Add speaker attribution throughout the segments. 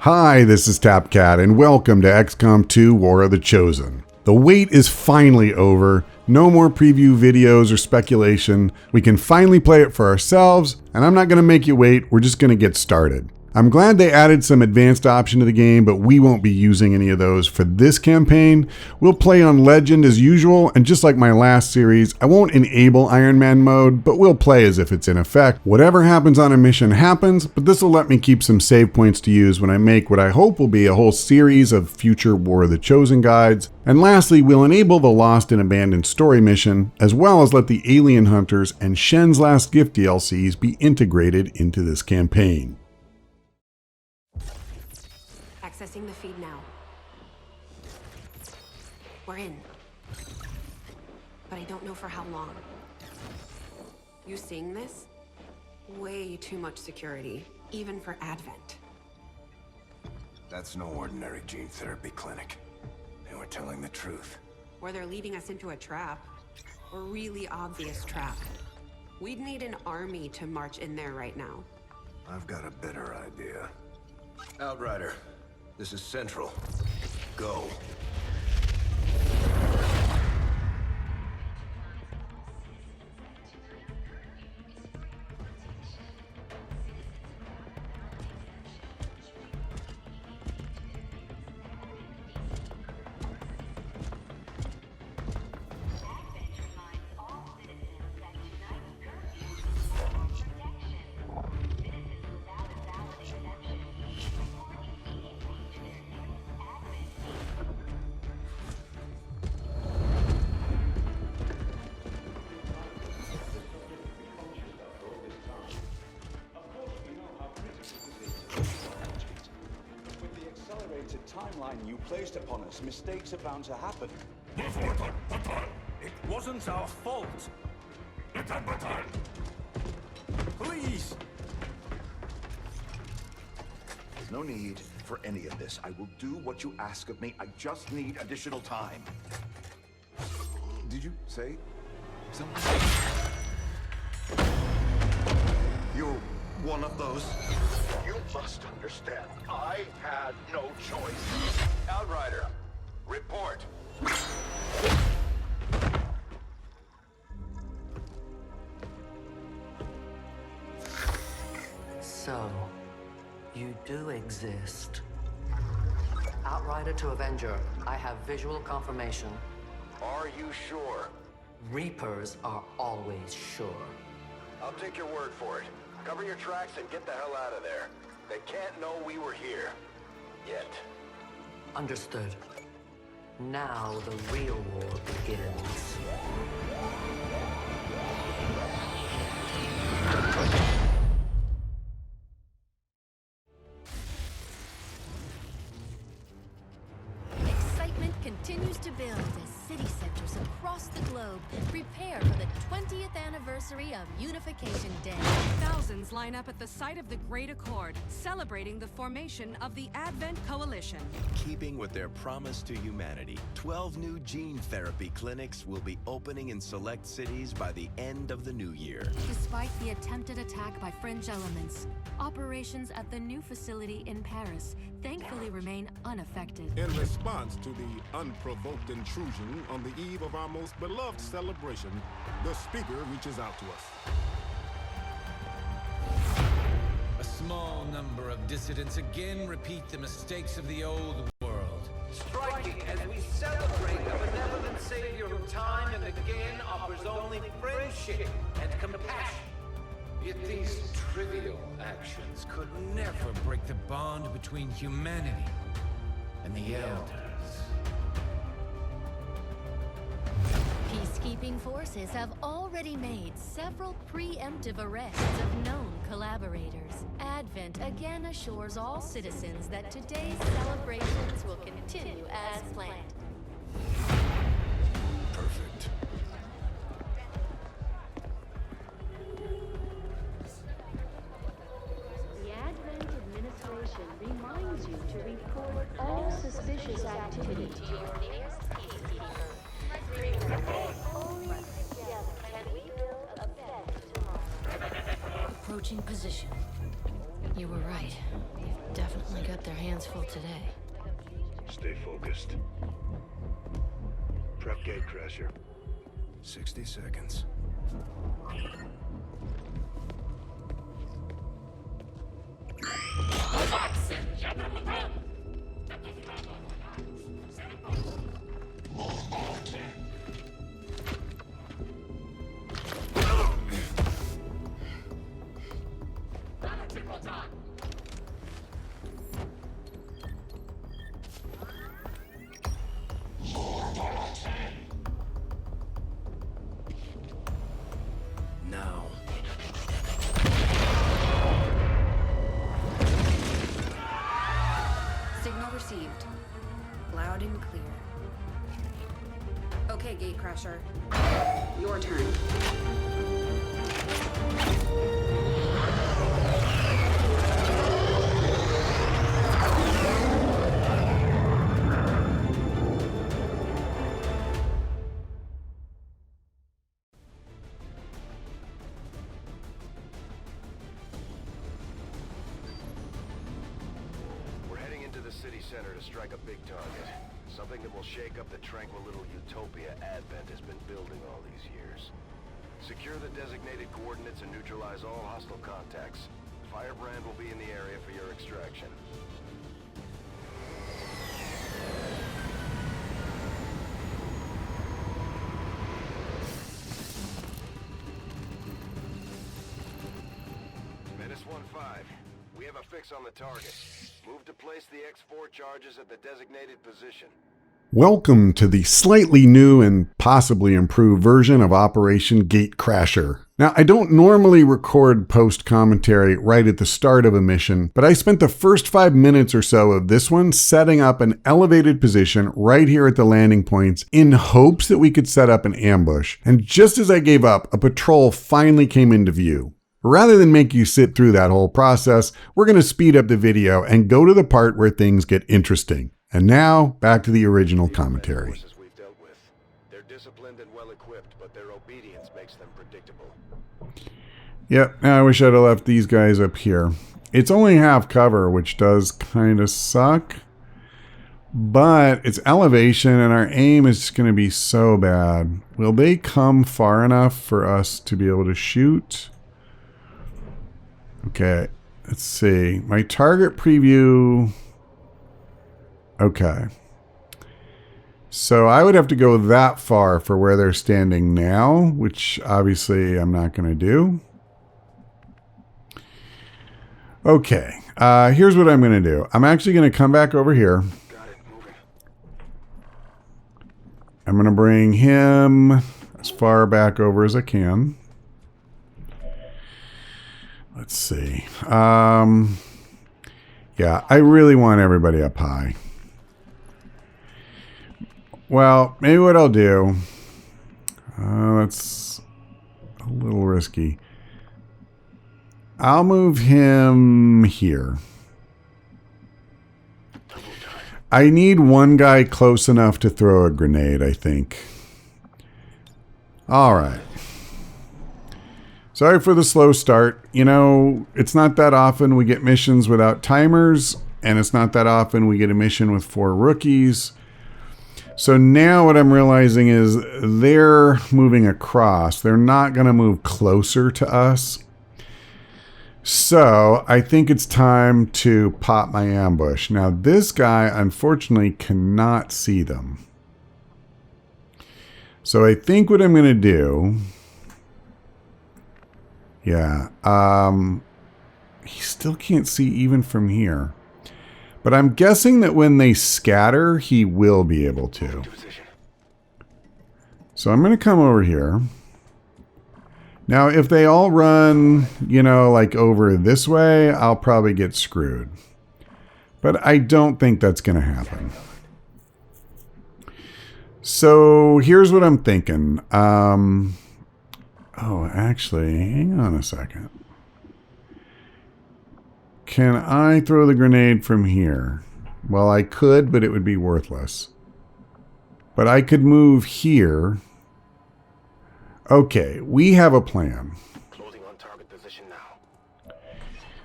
Speaker 1: Hi, this is TapCat, and welcome to XCOM 2 War of the Chosen. The wait is finally over. No more preview videos or speculation. We can finally play it for ourselves, and I'm not going to make you wait. We're just going to get started. I'm glad they added some advanced option to the game, but we won't be using any of those for this campaign. We'll play on Legend as usual, and just like my last series, I won't enable Iron Man mode, but we'll play as if it's in effect. Whatever happens on a mission happens, but this will let me keep some save points to use when I make what I hope will be a whole series of future War of the Chosen guides. And lastly, we'll enable the Lost and Abandoned story mission, as well as let the Alien Hunters and Shen's Last Gift DLCs be integrated into this campaign.
Speaker 2: Accessing the feed now. We're in. But I don't know for how long. You seeing this? Way too much security, even for Advent.
Speaker 3: That's no ordinary gene therapy clinic. They were telling the truth.
Speaker 2: Or they're leading us into a trap. A really obvious trap. We'd need an army to march in there right now.
Speaker 3: I've got a better idea. Outrider. This is Central. Go.
Speaker 4: Timeline you placed upon us, mistakes are bound to happen.
Speaker 5: It wasn't our fault. Please!
Speaker 4: There's no need for any of this. I will do what you ask of me. I just need additional time. Did you say something? You're one of those? You must understand, I had no choice.
Speaker 3: Outrider. Report.
Speaker 6: So, you do exist. Outrider to Avenger, I have visual confirmation.
Speaker 3: Are you sure?
Speaker 6: Reapers are always sure.
Speaker 3: I'll take your word for it. Cover your tracks and get the hell out of there. They can't know we were here. Yet.
Speaker 6: Understood. Now the real war begins.
Speaker 7: Excitement continues to build as city centers across the globe prepare for the 20th anniversary of Unification Day.
Speaker 8: Thousands line up at the site of the Great Accord, celebrating the formation of the Advent Coalition.
Speaker 9: Keeping with their promise to humanity, 12 new gene therapy clinics will be opening in select cities by the end of the new year.
Speaker 7: Despite the attempted attack by fringe elements, operations at the new facility in Paris thankfully remain unaffected.
Speaker 5: In response to the unprovoked intrusion on the eve of our most beloved celebration, the speaker reaches out to us.
Speaker 10: A small number of dissidents again repeat the mistakes of the old world.
Speaker 11: Striking as we celebrate a benevolent savior who time and again offers only friendship and compassion.
Speaker 10: Yet these trivial actions could never break the bond between humanity and the Elders.
Speaker 7: Peacekeeping forces have already made several preemptive arrests of known collaborators. Advent again assures all citizens that today's celebrations will continue as planned.
Speaker 3: Perfect.
Speaker 12: The Advent administration reminds you to report all suspicious activity to your nearest peacekeeper. Only together can we build a better tomorrow.
Speaker 7: Approaching position. You were right. They've definitely got their hands full today.
Speaker 3: Stay focused. Prep Gatecrasher.
Speaker 5: 60 seconds.
Speaker 9: Now.
Speaker 2: Signal received. Loud and clear. Okay, Gatecrasher. Your turn.
Speaker 3: We're heading into the city center to strike a big target. Something that will shake up the tranquil little utopia Advent has been building all these years. Secure the designated coordinates and neutralize all hostile contacts. Firebrand will be in the area for your extraction. Menace 1-5. We have a fix on the target. Move to place the X4 charges at the designated position.
Speaker 1: Welcome to the slightly new and possibly improved version of Operation Gatecrasher. Now, I don't normally record post-commentary right at the start of a mission, but I spent the first 5 minutes or so of this one setting up an elevated position right here at the landing points in hopes that we could set up an ambush. And just as I gave up, a patrol finally came into view. Rather than make you sit through that whole process, we're going to speed up the video and go to the part where things get interesting. And now, back to the original commentary.
Speaker 3: They're disciplined and well equipped, but their obedience makes them predictable.
Speaker 1: Yep, I wish I'd have left these guys up here. It's only half cover, which does kind of suck. But it's elevation and our aim is going to be so bad. Will they come far enough for us to be able to shoot? Okay, let's see. My target preview... Okay. So I would have to go that far for where they're standing now, which obviously I'm not going to do. Okay. Here's what I'm going to do. I'm actually going to come back over here. I'm going to bring him as far back over as I can. Let's see. Yeah, I really want everybody up high. Well, maybe what I'll do, that's a little risky. I'll move him here. I need one guy close enough to throw a grenade, I think. All right. Sorry for the slow start. You know, it's not that often we get missions without timers, and it's not that often we get a mission with 4 rookies. So now what I'm realizing is they're moving across. They're not going to move closer to us. So I think it's time to pop my ambush. Now this guy unfortunately cannot see them. So I think what I'm going to do... Yeah, he still can't see even from here. But I'm guessing that when they scatter, he will be able to. So I'm going to come over here. Now, if they all run, you know, like over this way, I'll probably get screwed. But I don't think that's going to happen. So here's what I'm thinking. Oh, actually, hang on a second. Can I throw the grenade from here? Well, I could, but it would be worthless. But I could move here. Okay, we have a plan.
Speaker 3: Closing on target position now.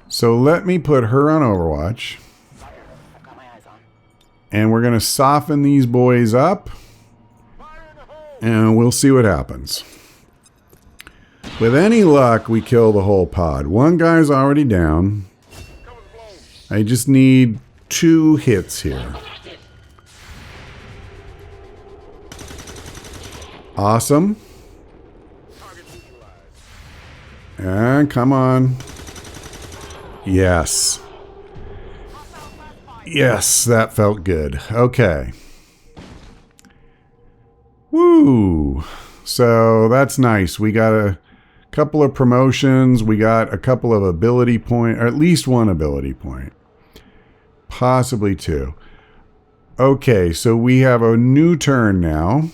Speaker 1: So let me put her on Overwatch. And we're going to soften these boys up. And we'll see what happens. With any luck, we kill the whole pod. One guy's already down. I just need 2 hits here. Awesome. And come on. Yes. Yes, that felt good. Okay. Woo. So that's nice. We got a couple of promotions. We got a couple of ability points, or at least 1 ability point. Possibly 2. Okay, so we have a new turn now.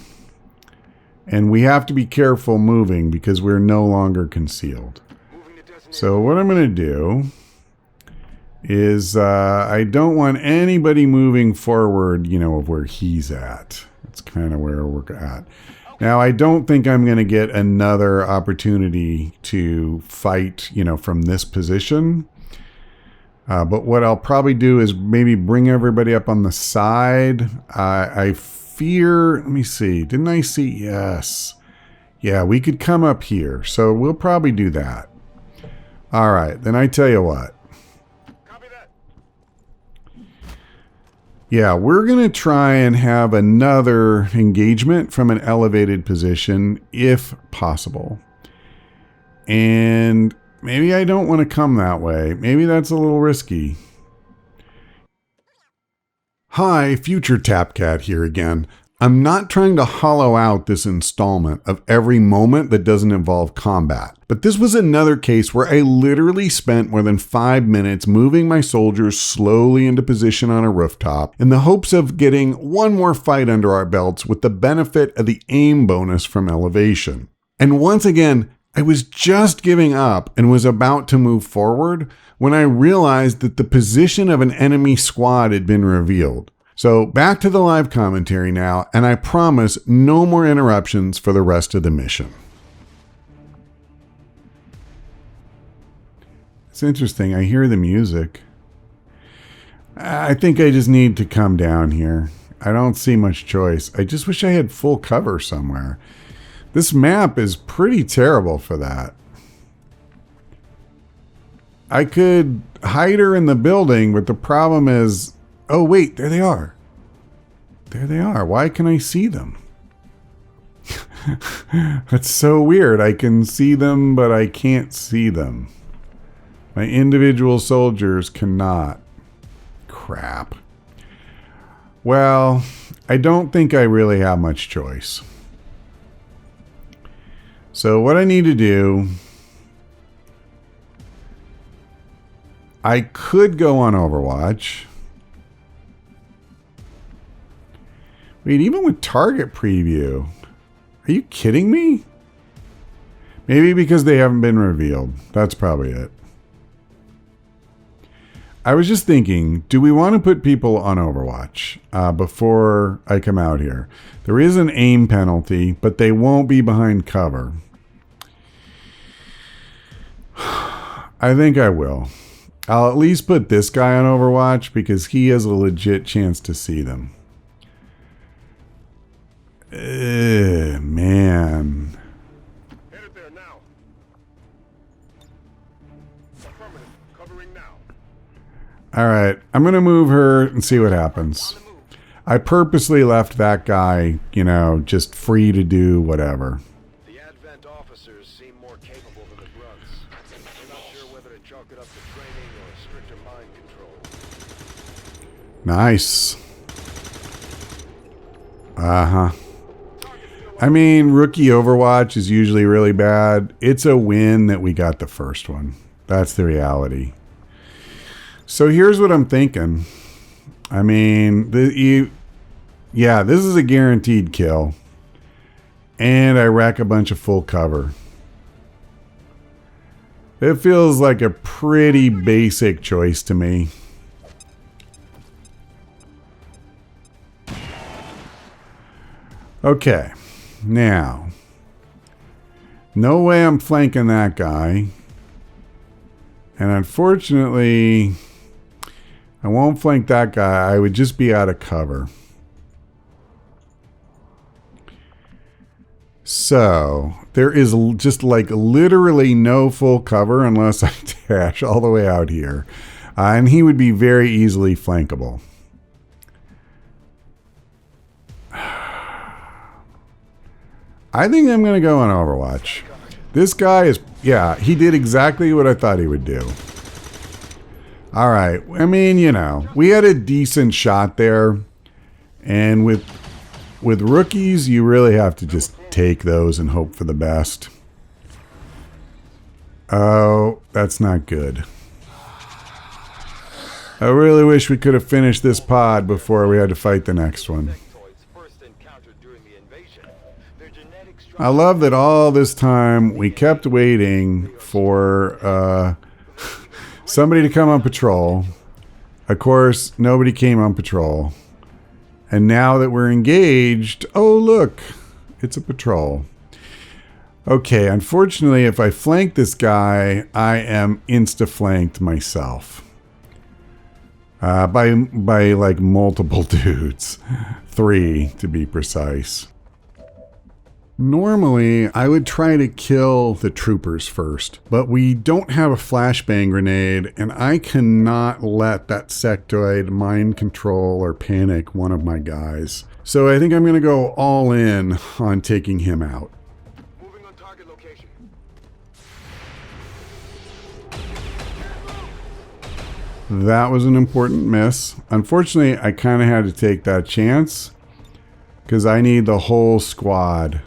Speaker 1: And we have to be careful moving because we're no longer concealed. So what I'm going to do is I don't want anybody moving forward, you know, of where he's at. That's kind of where we're at. Now, I don't think I'm going to get another opportunity to fight, you know, from this position. But what I'll probably do is maybe bring everybody up on the side. I fear, let me see, didn't I see? Yes. Yeah, we could come up here. So we'll probably do that. All right, then I tell you what.
Speaker 5: Copy that.
Speaker 1: Yeah, we're going to try and have another engagement from an elevated position if possible. And maybe I don't want to come that way. Maybe that's a little risky. Hi, future TapCat here again. I'm not trying to hollow out this installment of every moment that doesn't involve combat, but this was another case where I literally spent more than 5 minutes moving my soldiers slowly into position on a rooftop in the hopes of getting one more fight under our belts with the benefit of the aim bonus from elevation. And once again, I was just giving up and was about to move forward when I realized that the position of an enemy squad had been revealed. So back to the live commentary now, and I promise no more interruptions for the rest of the mission. It's interesting, I hear the music. I think I just need to come down here. I don't see much choice. I just wish I had full cover somewhere. This map is pretty terrible for that. I could hide her in the building, but the problem is... Oh, wait, there they are. There they are. Why can I see them? That's so weird. I can see them, but I can't see them. My individual soldiers cannot. Crap. Well, I don't think I really have much choice. So what I need to do... I could go on Overwatch. Wait, even with target preview. Are you kidding me? Maybe because they haven't been revealed. That's probably it. I was just thinking, do we want to put people on Overwatch before I come out here? There is an aim penalty, but they won't be behind cover. I think I will. I'll at least put this guy on Overwatch because he has a legit chance to see them. Man.
Speaker 5: Headed there now. Affirmative. Covering now.
Speaker 1: All right, I'm going to move her and see what happens. I purposely left that guy, you know, just free to do whatever.
Speaker 3: The Advent officers seem more capable than the grunts. I'm not sure whether to chalk it up to training or stricter mind control.
Speaker 1: Nice. Uh-huh. I mean, rookie Overwatch is usually really bad. It's a win that we got the first one. That's the reality. So here's what I'm thinking. I mean, yeah, this is a guaranteed kill. And I rack a bunch of full cover. It feels like a pretty basic choice to me. Okay, now, no way I'm flanking that guy. And unfortunately, I won't flank that guy. I would just be out of cover. So there is just like literally no full cover unless I dash all the way out here. And he would be very easily flankable. I think I'm going to go on Overwatch. This guy is, yeah, he did exactly what I thought he would do. All right. I mean, you know, we had a decent shot there. And with rookies, you really have to just take those and hope for the best. Oh, that's not good. I really wish we could have finished this pod before we had to fight the next one. I love that all this time we kept waiting for somebody to come on patrol. Of course, nobody came on patrol. And now that we're engaged, oh look, it's a patrol. Okay, unfortunately, if I flank this guy, I am insta-flanked myself. By like multiple dudes. 3 to be precise. Normally, I would try to kill the troopers first, but we don't have a flashbang grenade, and I cannot let that sectoid mind control or panic one of my guys. So I think I'm going to go all in on taking him out.
Speaker 3: Moving on target location.
Speaker 1: That was an important miss. Unfortunately, I kind of had to take that chance because I need the whole squad.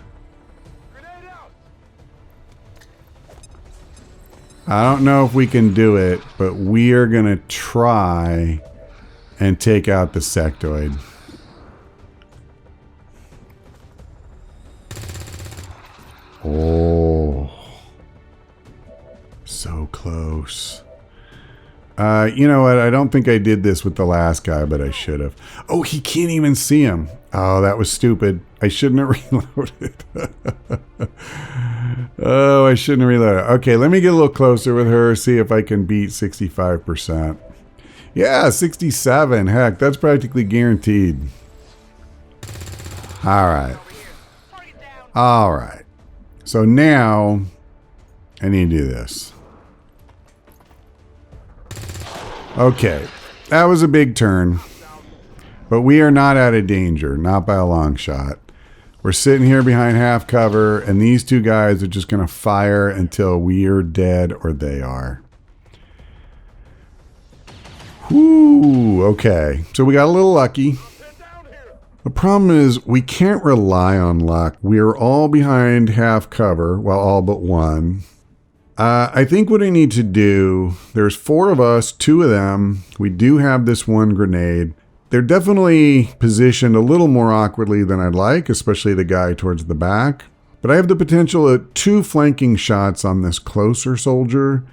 Speaker 1: I don't know if we can do it, but we are going to try and take out the sectoid. Oh. So close. You know what? I don't think I did this with the last guy, but I should have. Oh, he can't even see him. Oh, that was stupid. I shouldn't have reloaded. Oh, I shouldn't have reloaded. Okay, let me get a little closer with her, see if I can beat 65%. Yeah, 67. Heck, that's practically guaranteed. All right. All right. So now I need to do this. Okay, that was a big turn, but we are not out of danger, not by a long shot. We're sitting here behind half cover, and these two guys are just going to fire until we are dead or they are. Whoo, okay, so we got a little lucky. The problem is we can't rely on luck. We are all behind half cover, well, all but one. I think what I need to do, there's 4 of us, 2 of them. We do have this one grenade. They're definitely positioned a little more awkwardly than I'd like, especially the guy towards the back. But I have the potential of 2 flanking shots on this closer soldier.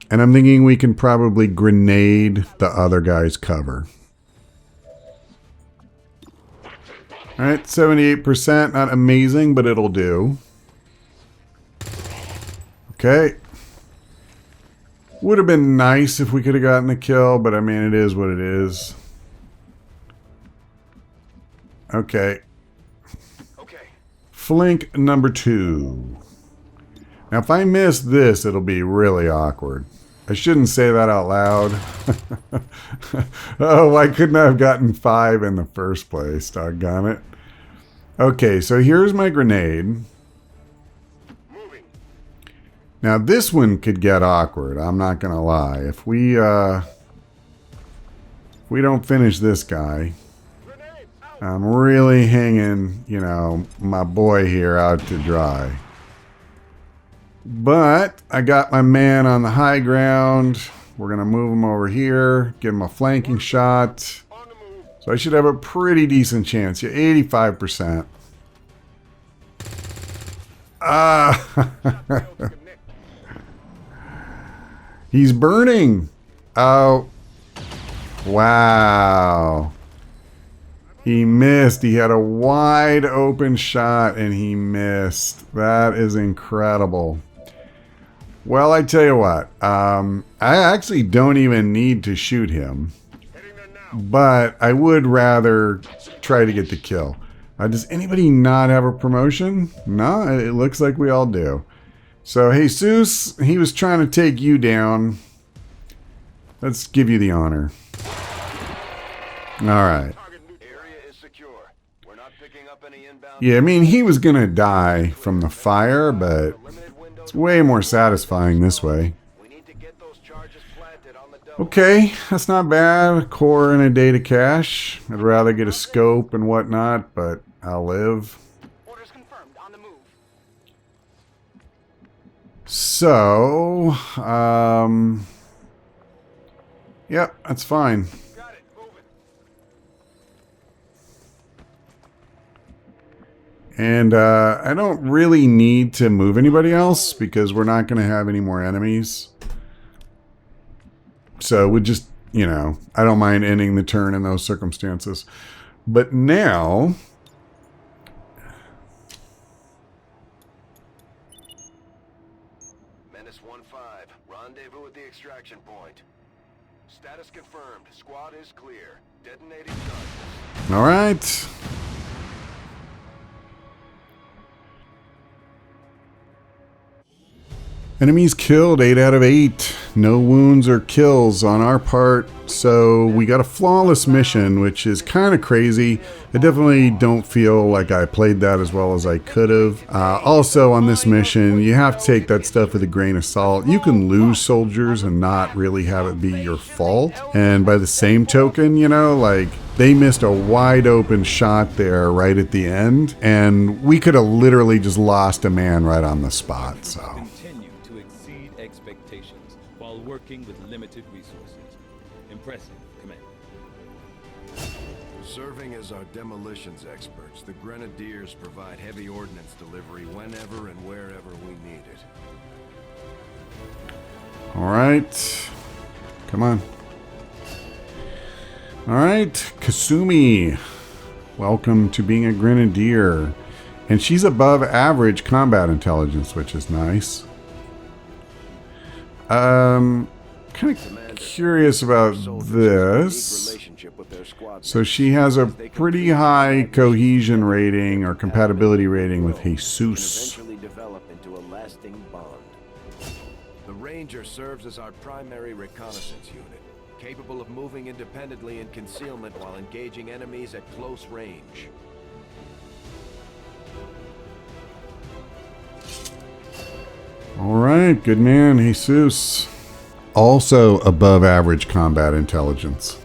Speaker 1: And I'm thinking we can probably grenade the other guy's cover. All right, 78%, not amazing, but it'll do. Okay. Would have been nice if we could have gotten a kill, but I mean, it is what it is. Okay. Flank number 2. Now, if I miss this, it'll be really awkward. I shouldn't say that out loud. Oh, I couldn't have gotten 5 in the first place, doggone it. Okay, so here's my grenade. Now this one could get awkward, I'm not gonna lie. If we don't finish this guy, I'm really hanging, you know, my boy here out to dry. But I got my man on the high ground. We're gonna move him over here, give him a flanking shot. So I should have a pretty decent chance. Yeah, 85%. He's burning. Oh. Wow. He missed. He had a wide open shot and he missed. That is incredible. Well, I tell you what, I actually don't even need to shoot him, but I would rather try to get the kill. Does anybody not have a promotion? No, it looks like we all do. So Jesus, he was trying to take you down. Let's give you the honor. All right. Yeah, I mean, he was going to die from the fire, but it's way more satisfying this way. Okay, that's not bad. A core and a data cache. I'd rather get a scope and whatnot, but I'll live. So, yep, that's fine. And I don't really need to move anybody else because we're not going to have any more enemies. So we just, you know, I don't mind ending the turn in those circumstances. But now,
Speaker 3: Menace 1-5, rendezvous at the extraction point. Status confirmed. Squad is clear. Detonating charges.
Speaker 1: all right. Enemies killed 8 out of 8. No wounds or kills on our part. So we got a flawless mission, which is kind of crazy. I definitely don't feel like I played that as well as I could have. Also on this mission, you have to take that stuff with a grain of salt. You can lose soldiers and not really have it be your fault. And by the same token, you know, like they missed a wide open shot there right at the end. And we could have literally just lost a man right on the spot, so.
Speaker 13: Expectations while working with limited resources. Impressive, Commander.
Speaker 3: Serving as our demolitions experts, the Grenadiers provide heavy ordnance delivery whenever and wherever we need it.
Speaker 1: All right. Come on. All right, Kasumi. Welcome to being a Grenadier. And she's above average combat intelligence, which is nice. Kind of curious about this. So she has a pretty high cohesion rating or compatibility rating with Jesus.
Speaker 3: The Ranger serves as our primary reconnaissance unit, capable of moving independently in concealment while engaging enemies at close range.
Speaker 1: All right, good man, Jesus. Also above average combat intelligence.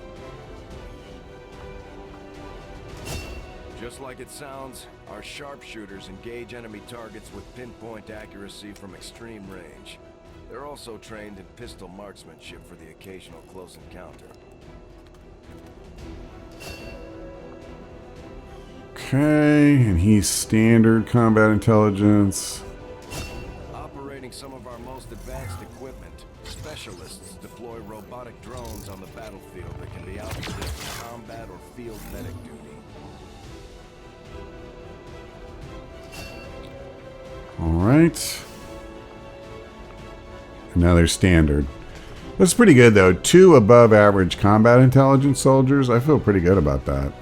Speaker 3: Just like it sounds, our sharpshooters engage enemy targets with pinpoint accuracy from extreme range. They're also trained in pistol marksmanship for the occasional close encounter.
Speaker 1: Okay, and he's standard combat intelligence.
Speaker 3: Some of our most advanced equipment, specialists deploy robotic drones on the battlefield that can be outfitted for combat or field medic duty.
Speaker 1: All right. Another standard. That's pretty good though. 2 above average combat intelligence soldiers. I feel pretty good about that.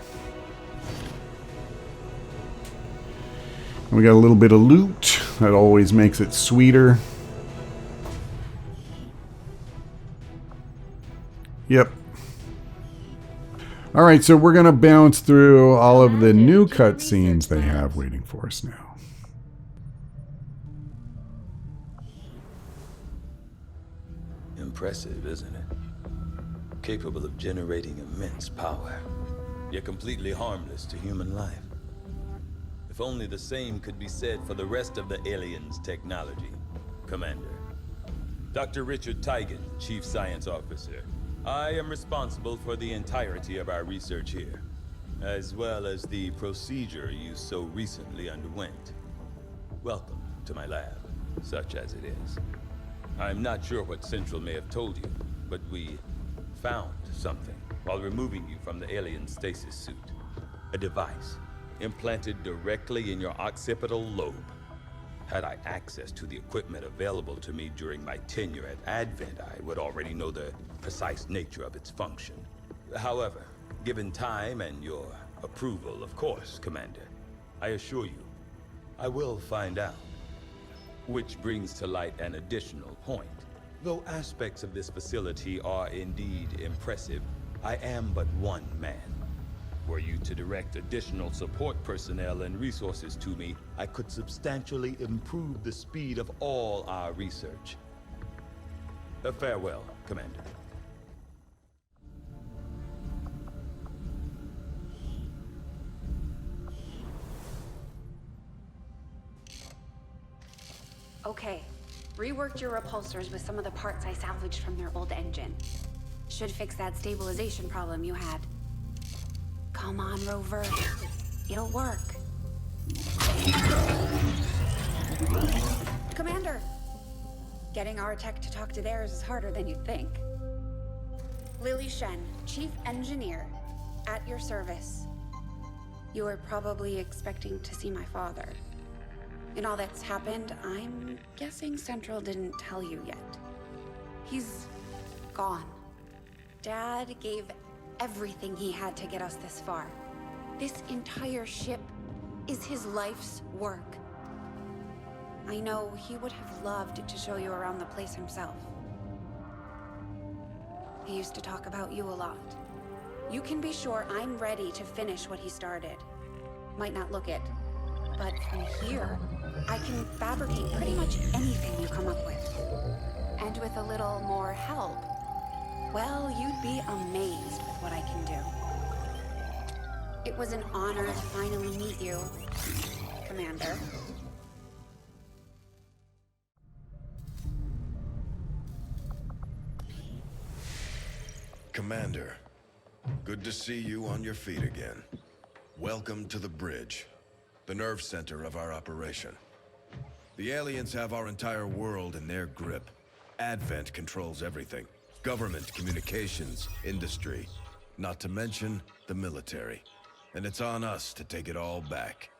Speaker 1: We got a little bit of loot. That always makes it sweeter. Yep. All right, so we're going to bounce through all of the new cutscenes they have waiting for us now.
Speaker 13: Impressive, isn't it? Capable of generating immense power, yet completely harmless to human life. If only the same could be said for the rest of the aliens' technology, Commander. Dr. Richard Tigan, Chief Science Officer. I am responsible for the entirety of our research here, as well as the procedure you so recently underwent. Welcome to my lab, such as it is. I'm not sure what Central may have told you, but we found something while removing you from the alien stasis suit. A device implanted directly in your occipital lobe. Had I access to the equipment available to me during my tenure at Advent, I would already know the precise nature of its function. However, given time and your approval, of course, Commander, I assure you, I will find out. Which brings to light an additional point. Though aspects of this facility are indeed impressive, I am but one man. Were you to direct additional support personnel and resources to me, I could substantially improve the speed of all our research. Farewell, Commander.
Speaker 2: Okay, reworked your repulsors with some of the parts I salvaged from their old engine. Should fix that stabilization problem you had. Come on, Rover. It'll work. Commander! Getting our tech to talk to theirs is harder than you'd think. Lily Shen, Chief Engineer, at your service. You were probably expecting to see my father. In all that's happened, I'm guessing Central didn't tell you yet. He's gone. Dad gave everything he had to get us this far. This entire ship is his life's work. I know he would have loved to show you around the place himself. He used to talk about you a lot. You can be sure I'm ready to finish what he started. Might not look it, but from here, I can fabricate pretty much anything you come up with. And with a little more help, well, you'd be amazed with what I can do. It was an honor to finally meet you, Commander.
Speaker 3: Commander, good to see you on your feet again. Welcome to the bridge, the nerve center of our operation. The aliens have our entire world in their grip. Advent controls everything. Government, communications, industry, not to mention the military. And it's on us to take it all back.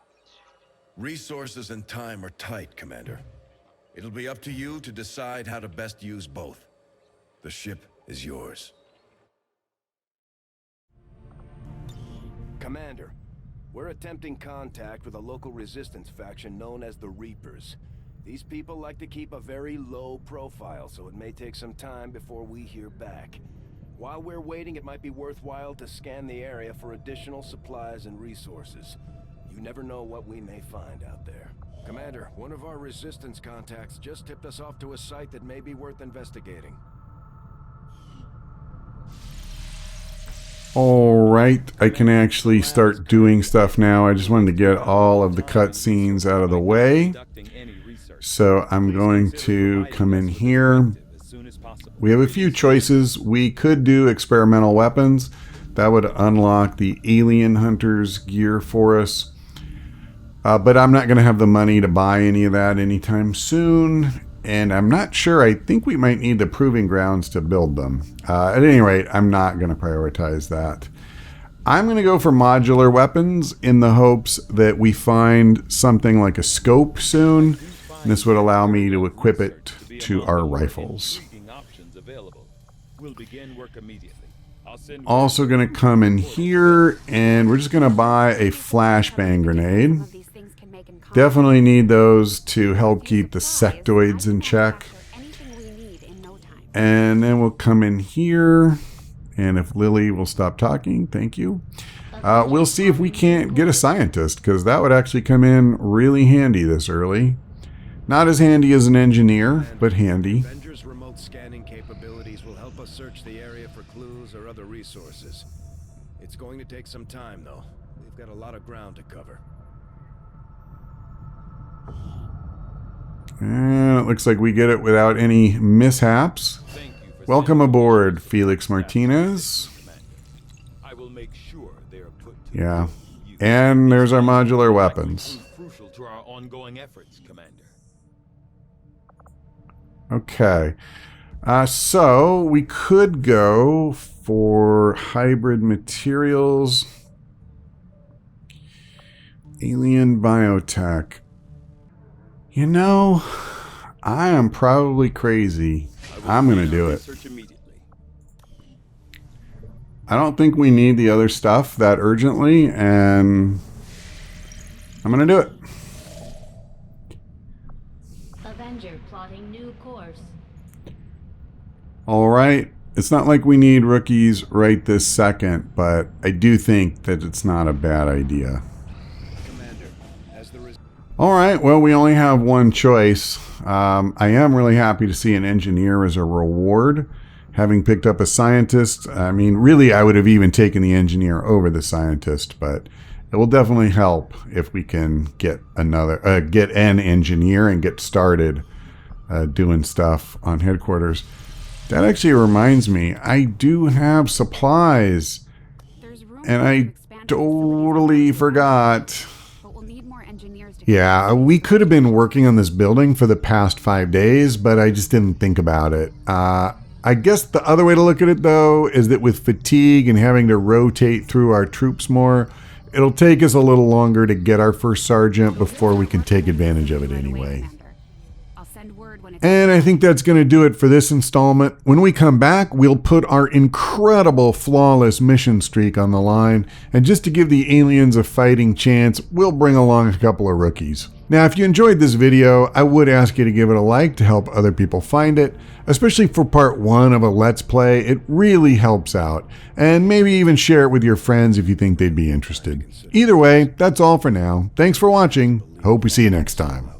Speaker 3: Resources and time are tight, Commander. It'll be up to you to decide how to best use both. The ship is yours.
Speaker 14: Commander, we're attempting contact with a local resistance faction known as the Reapers. These people like to keep a very low profile, so it may take some time before we hear back. While we're waiting, it might be worthwhile to scan the area for additional supplies and resources. You never know what we may find out there. Commander, one of our resistance contacts just tipped us off to a site that may be worth investigating.
Speaker 1: Alright, I can actually start doing stuff now. I just wanted to get all of the cutscenes out of the way. So I'm going to come in here. We have a few choices. We could do experimental weapons. That would unlock the alien hunters gear for us. But I'm not going to have the money to buy any of that anytime soon. And I'm not sure. I think we might need the proving grounds to build them. At any rate, I'm not going to prioritize that. I'm going to go for modular weapons in the hopes that we find something like a scope soon. And this would allow me to equip it to our rifles. Also going to come in here and we're just going to buy a flashbang grenade. Definitely need those to help keep the sectoids in check. And then we'll come in here. And if Lily will stop talking, thank you. We'll see if we can't get a scientist, because that would actually come in really handy this early. Not as handy as an engineer, but handy.
Speaker 14: Avenger's remote scanning capabilities will help us search the area for clues or other resources. It's going to take some time, though. We've got a lot of ground to cover.
Speaker 1: And it looks like we get it without any mishaps. Welcome aboard, Felix Martinez. Yeah. And there's our modular weapons. Okay. So we could go for hybrid materials. Alien biotech. You know, I am probably crazy. I'm going to do it. I don't think we need the other stuff that urgently, and I'm going to do it.
Speaker 12: Avenger plotting new course.
Speaker 1: All right. It's not like we need rookies right this second, but I do think that it's not a bad idea. All right. Well, we only have one choice. I am really happy to see an engineer as a reward. Having picked up a scientist, I mean, really, I would have even taken the engineer over the scientist, but it will definitely help if we can get get an engineer and get started doing stuff on headquarters. That actually reminds me, I do have supplies, and I totally forgot. Yeah, we could have been working on this building for the past 5 days, but I just didn't think about it. I guess the other way to look at it, though, is that with fatigue and having to rotate through our troops more, it'll take us a little longer to get our first sergeant before we can take advantage of it anyway. And I think that's going to do it for this installment. When we come back, we'll put our incredible flawless mission streak on the line. And just to give the aliens a fighting chance, we'll bring along a couple of rookies. Now, if you enjoyed this video, I would ask you to give it a like to help other people find it, especially for part 1 of a Let's Play. It really helps out. And maybe even share it with your friends if you think they'd be interested. Either way, that's all for now. Thanks for watching. Hope we see you next time.